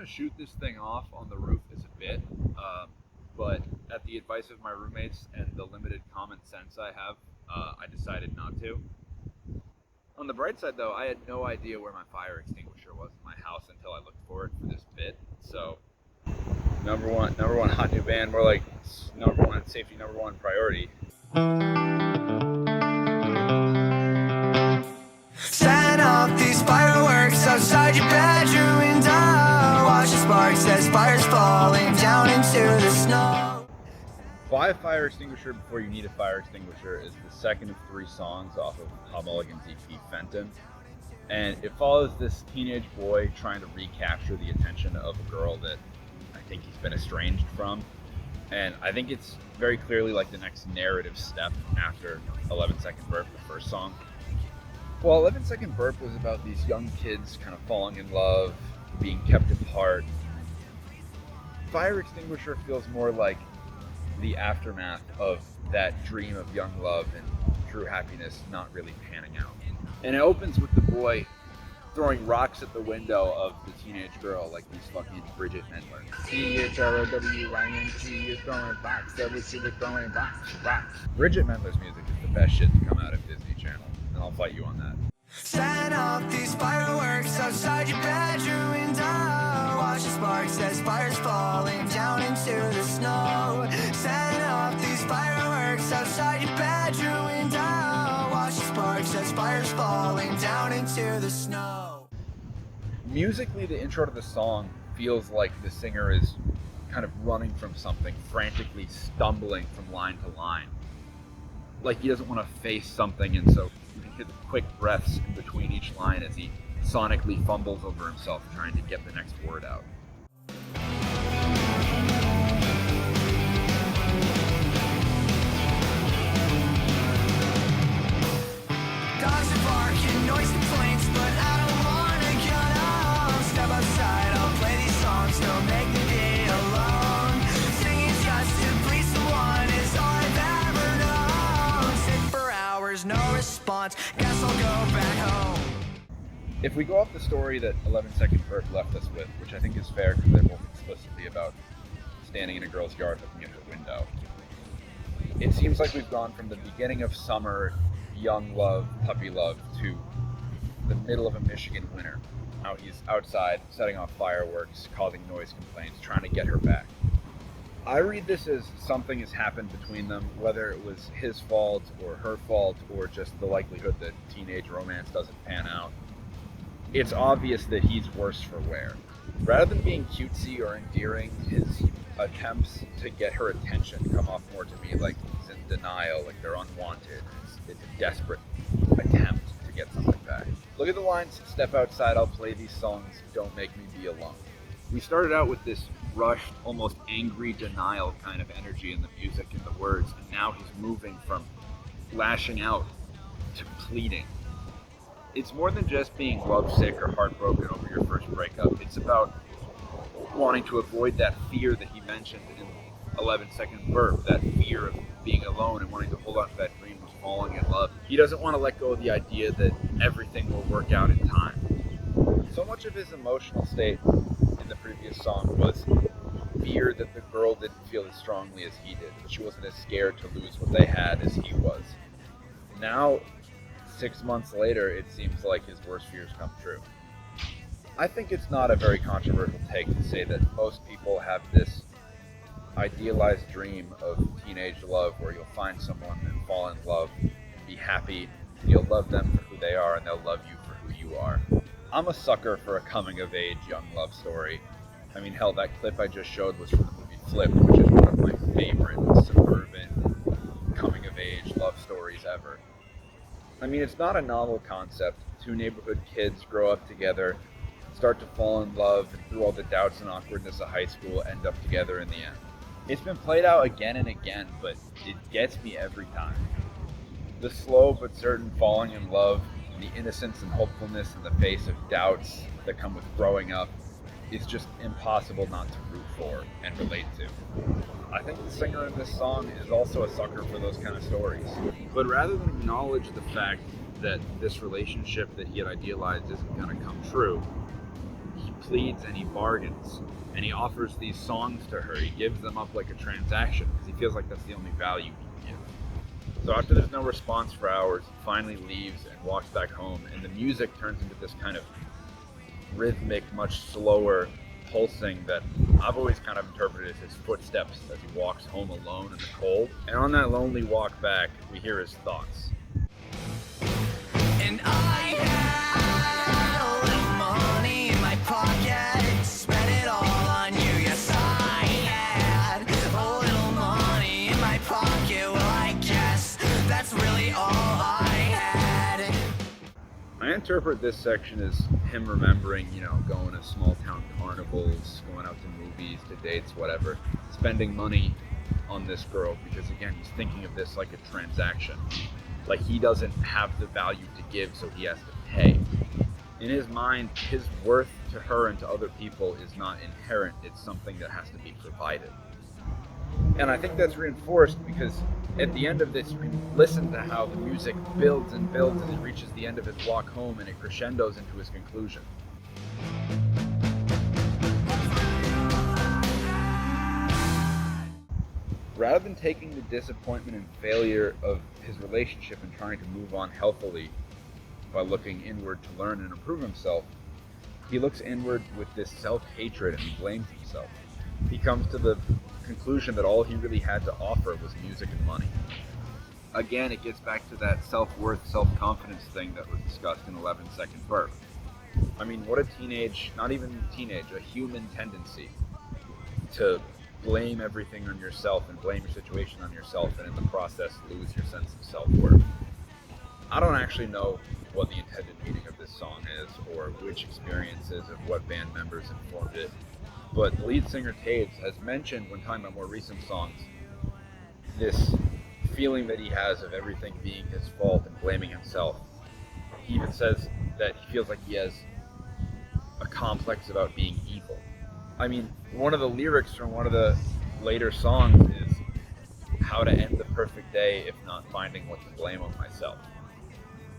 to shoot this thing off on the roof as a bit, but at the advice of my roommates and the limited common sense I have, I decided not to. On the bright side, though, I had no idea where my fire extinguisher was in my house until I looked for it for this bit. So, number one hot new band, more like number one safety, number one priority. Set off these fireworks outside your bedroom window. Watch the sparks as fires falling down into the snow. Buy a fire extinguisher before you need a fire extinguisher is the second of 3 songs off of HotMulligAnalysis' EP Fenton. And it follows this teenage boy trying to recapture the attention of a girl that I think he's been estranged from. And I think it's very clearly like the next narrative step after 11 Second Burp, the first song. Well, 11 Second Burp was about these young kids kind of falling in love, being kept apart. Fire Extinguisher feels more like the aftermath of that dream of young love and true happiness not really panning out. And it opens with the boy throwing rocks at the window of the teenage girl like he's fucking Bridget Mendler. C-H-R-O-W-I-N-G, you're throwing rocks, that was you were throwing rocks. Bridget Mendler's music is the best shit to come out of Disney Channel, and I'll fight you on that. Set off these fireworks outside your bedroom window. Watch the sparks as fires falling down into the snow. Set off these fireworks outside your bedroom window. Watch the sparks as fires falling down into the snow. Musically, the intro to the song feels like the singer is kind of running from something, frantically stumbling from line to line. Like he doesn't want to face something, and so you can hear the quick breaths in between each line as he sonically fumbles over himself trying to get the next word out. Dogs are barking, noise complaints, but I don't wanna get up. Step outside, I'll play these songs, don't make me be alone. Singing just to please someone is all I've ever known. Sit for hours, no response, guess I'll go back home. If we go off the story that 11 Second Burp left us with, which I think is fair because they're both explicitly about standing in a girl's yard looking at her window, it seems like we've gone from the beginning of summer, young love, puppy love, to the middle of a Michigan winter. Now he's outside setting off fireworks, causing noise complaints, trying to get her back. I read this as something has happened between them, whether it was his fault or her fault or just the likelihood that teenage romance doesn't pan out. It's obvious that he's worse for wear. Rather than being cutesy or endearing, his attempts to get her attention come off more to me like he's in denial, like they're unwanted. It's a desperate attempt to get something back. Look at the lines, step outside, I'll play these songs, don't make me be alone. We started out with this rushed, almost angry denial kind of energy in the music and the words, and now he's moving from lashing out to pleading. It's more than just being lovesick or heartbroken over your first breakup. It's about wanting to avoid that fear that he mentioned in 11 Second Burp, that fear of being alone and wanting to hold on to that dream of falling in love. He doesn't want to let go of the idea that everything will work out in time. So much of his emotional state in the previous song was fear that the girl didn't feel as strongly as he did, that she wasn't as scared to lose what they had as he was. Now, 6 months later, it seems like his worst fears come true. I think it's not a very controversial take to say that most people have this idealized dream of teenage love where you'll find someone and fall in love, be happy, you'll love them for who they are and they'll love you for who you are. I'm a sucker for a coming-of-age young love story. I mean, hell, that clip I just showed was from the movie Flip, which is one of my favorite suburban coming-of-age love stories ever. I mean, it's not a novel concept. 2 neighborhood kids grow up together, start to fall in love, and through all the doubts and awkwardness of high school, end up together in the end. It's been played out again and again, but it gets me every time. The slow but certain falling in love, the innocence and hopefulness in the face of doubts that come with growing up, is just impossible not to root for and relate to. I think the singer in this song is also a sucker for those kind of stories. But rather than acknowledge the fact that this relationship that he had idealized isn't going to come true, he pleads and he bargains, and he offers these songs to her. He gives them up like a transaction because he feels like that's the only value he can give. So after there's no response for hours, he finally leaves and walks back home, and the music turns into this kind of rhythmic, much slower pulsing that I've always kind of interpreted as his footsteps as he walks home alone in the cold. And on that lonely walk back, we hear his thoughts. And I had a little money in my pocket, spent it all on you. Yes, I had a little money in my pocket. Well, I guess that's really all I had. I interpret this section as him remembering, going to small town carnivals, going out to movies, to dates, whatever, spending money on this girl because, again, he's thinking of this like a transaction. Like he doesn't have the value to give, so he has to pay. In his mind, his worth to her and to other people is not inherent, it's something that has to be provided. And I think that's reinforced because at the end of this, you can listen to how the music builds and builds as he reaches the end of his walk home, and it crescendos into his conclusion. Rather than taking the disappointment and failure of his relationship and trying to move on healthily by looking inward to learn and improve himself, he looks inward with this self-hatred and he blames himself. He comes to the conclusion that all he really had to offer was music and money. Again, it gets back to that self-worth, self-confidence thing that was discussed in 11 Second Verb. I mean, what a a human tendency to blame everything on yourself and blame your situation on yourself, and in the process lose your sense of self-worth. I don't actually know what the intended meaning of this song is or which experiences of what band members informed it, but the lead singer Taves has mentioned when talking about more recent songs this feeling that he has of everything being his fault and blaming himself. He even says that he feels like he has a complex about being evil. I mean, one of the lyrics from one of the later songs is how to end the perfect day if not finding what to blame on myself.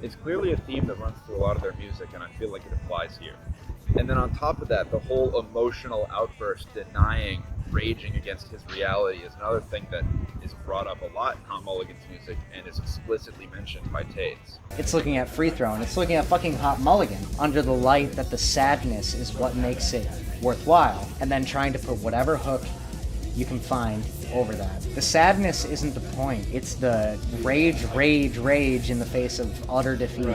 It's clearly a theme that runs through a lot of their music, and I feel like it applies here. And then on top of that, the whole emotional outburst, denying, raging against his reality is another thing that is brought up a lot in HotMulligAn's music and is explicitly mentioned by Taves. It's looking at Free Throw, and it's looking at fucking HotMulligan under the light that the sadness is what makes it worthwhile, and then trying to put whatever hook you can find over that. The sadness isn't the point, it's the rage in the face of utter defeat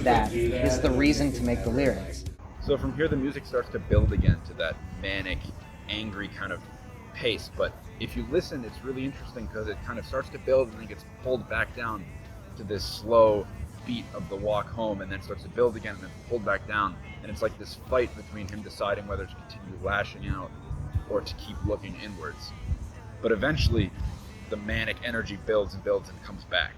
that is the reason to make the lyrics. So from here the music starts to build again to that manic, angry kind of pace, but if you listen it's really interesting because it kind of starts to build and then gets pulled back down to this slow beat of the walk home, and then starts to build again and then pulled back down, and it's like this fight between him deciding whether to continue lashing out or to keep looking inwards. But eventually the manic energy builds and builds and comes back.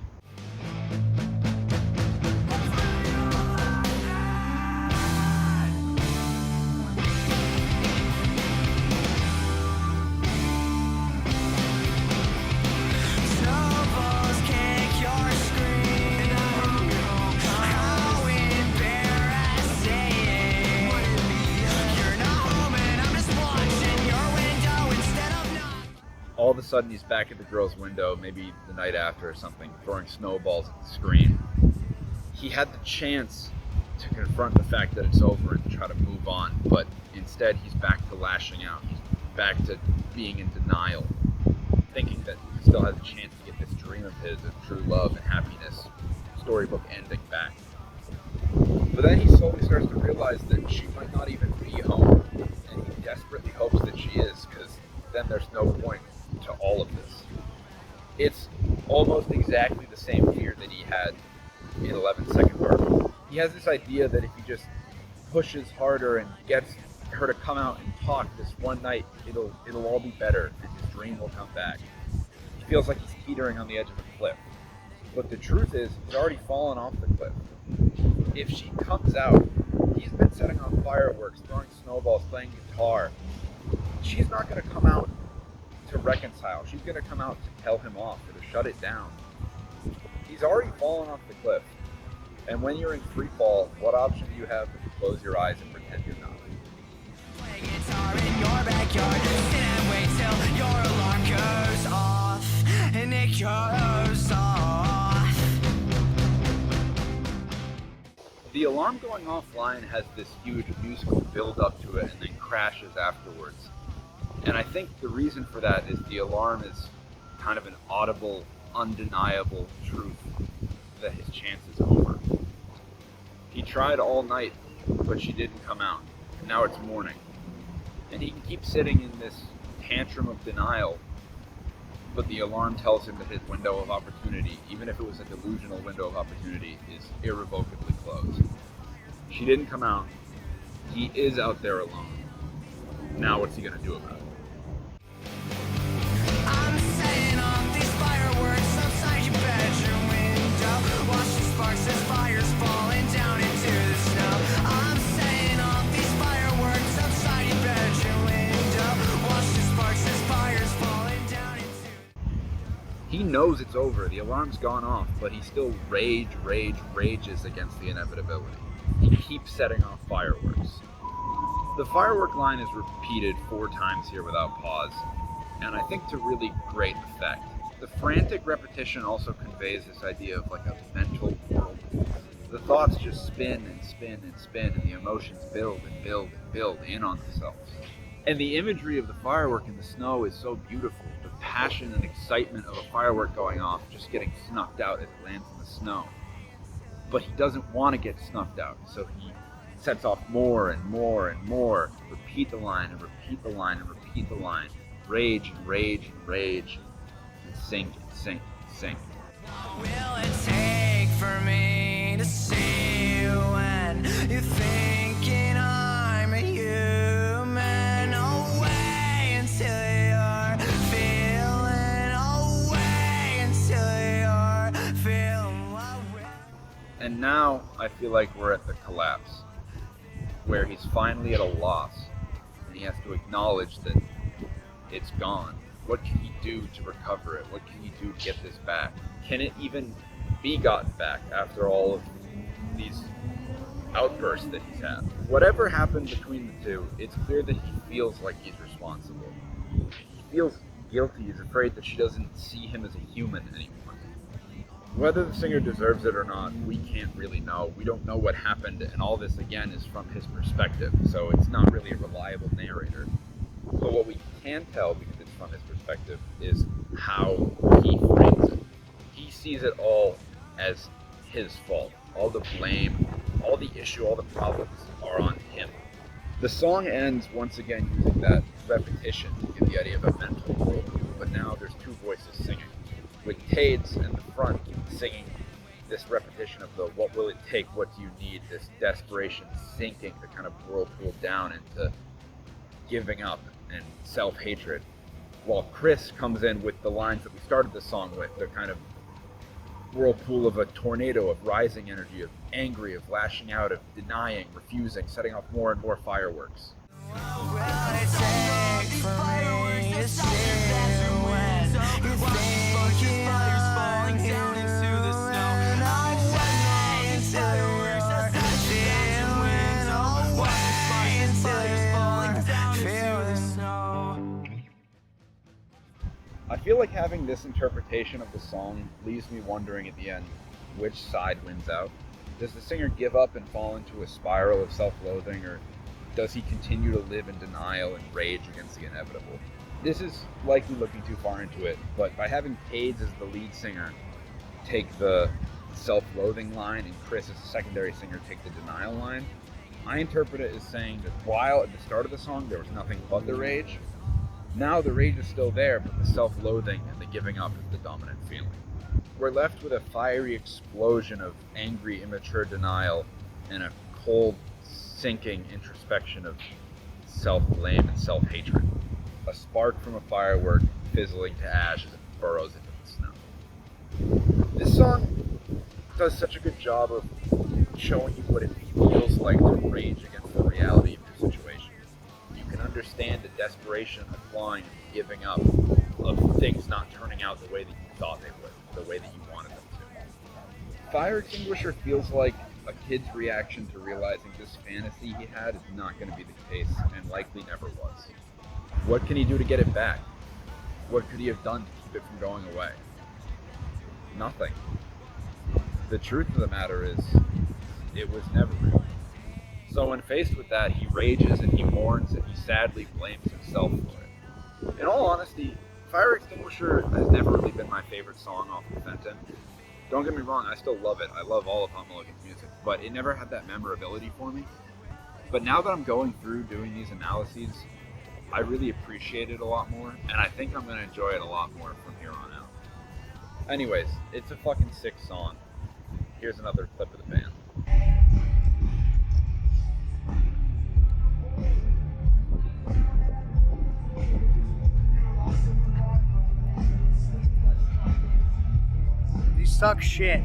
All of a sudden he's back at the girl's window, maybe the night after or something, throwing snowballs at the screen. He had the chance to confront the fact that it's over and to try to move on, but instead he's back to lashing out. He's back to being in denial, thinking that he still has a chance to get this dream of his of true love and happiness, storybook ending back. But then he slowly starts to realize that she might not even be home, and he desperately hopes that she is, because then there's no point to all of this. It's almost exactly the same fear that he had in 11 Second Verb. He has this idea that if he just pushes harder and gets her to come out and talk this one night, it'll all be better and his dream will come back. He feels like he's teetering on the edge of a cliff. But the truth is, he's already fallen off the cliff. If she comes out, he's been setting off fireworks, throwing snowballs, playing guitar. She's not going to come out to reconcile. She's going to come out to tell him off or to shut it down. He's already fallen off the cliff. And when you're in free fall, what option do you have but to close your eyes and pretend you're not? guitar in your backyard. Sit and wait till your alarm goes off, and it goes off. The alarm going offline has this huge musical build up to it and then crashes afterwards. And I think the reason for that is the alarm is kind of an audible, undeniable truth that his chance is over. He tried all night, but she didn't come out. And now it's morning. And he can keep sitting in this tantrum of denial, but the alarm tells him that his window of opportunity, even if it was a delusional window of opportunity, is irrevocably closed. She didn't come out. He is out there alone. Now what's he gonna do about it? I'm setting off these fireworks outside your bedroom window. Watch the sparks as fires falling down into the snow. I'm setting off these fireworks outside your bedroom window. Watch the sparks as fires falling down into. He knows it's over. The alarm's gone off, but he still rages against the inevitability. He keeps setting off fireworks. The firework line is repeated 4 times here without pause, and I think to really great effect. The frantic repetition also conveys this idea of like a mental whirlpool. The thoughts just spin and spin and spin, and the emotions build and build and build in on themselves. And the imagery of the firework in the snow is so beautiful. The passion and excitement of a firework going off just getting snuffed out as it lands in the snow. But he doesn't want to get snuffed out, so he sets off more and more and more. Repeat the line and repeat the line and repeat the line. Rage and rage and rage. And sink and sink and sink. What will it take for me to see you when you're thinking I'm a human? Away until you're feeling away until you're feeling away. And now I feel like we're at the collapse, where he's finally at a loss, and he has to acknowledge that it's gone. What can he do to recover it? What can he do to get this back? Can it even be gotten back after all of these outbursts that he's had? Whatever happened between the two, it's clear that he feels like he's responsible. He feels guilty. He's afraid that she doesn't see him as a human anymore. Whether the singer deserves it or not, we can't really know. We don't know what happened, and all this, again, is from his perspective, so it's not really a reliable narrator. But what we can tell, because it's from his perspective, is how he frames it. He sees it all as his fault. All the blame, all the issue, all the problems are on him. The song ends once again using that repetition to give the idea of a mental whirlpool, but now there's 2 voices singing, with Tades in the front singing this repetition of the what will it take, what do you need, this desperation sinking the kind of whirlpool down into giving up and self-hatred, while Chris comes in with the lines that we started the song with, the kind of whirlpool of a tornado of rising energy, of angry, of lashing out, of denying, refusing, setting off more and more fireworks. What will it take for me to see you when you're thinking falling down into the snow? And I'll wait until you're feeling away until you feel the snow. I feel like having this interpretation of the song leaves me wondering at the end, which side wins out? Does the singer give up and fall into a spiral of self-loathing, or does he continue to live in denial and rage against the inevitable? This is likely looking too far into it, but by having Tades as the lead singer take the self-loathing line and Chris as the secondary singer take the denial line, I interpret it as saying that while at the start of the song there was nothing but the rage, now the rage is still there, but the self-loathing and the giving up is the dominant feeling. We're left with a fiery explosion of angry, immature denial and a cold, sinking introspection of self-blame and self-hatred. A spark from a firework fizzling to ash as it burrows into the snow. This song does such a good job of showing you what it feels like to rage against the reality of your situation. You can understand the desperation, the clawing, and the giving up of things not turning out the way that you thought they would, the way that you wanted them to. Fire Extinguisher feels like a kid's reaction to realizing this fantasy he had is not going to be the case, and likely never was. What can he do to get it back? What could he have done to keep it from going away? Nothing. The truth of the matter is, it was never real. So when faced with that, he rages and he mourns and he sadly blames himself for it. In all honesty, Fire Extinguisher has never really been my favorite song off of Fenton. Don't get me wrong, I still love it. I love all of HotMulligAn's music, but it never had that memorability for me. But now that I'm going through doing these analyses, I really appreciate it a lot more, and I think I'm going to enjoy it a lot more from here on out. Anyways, it's a fucking sick song. Here's another clip of the band. These suck shit.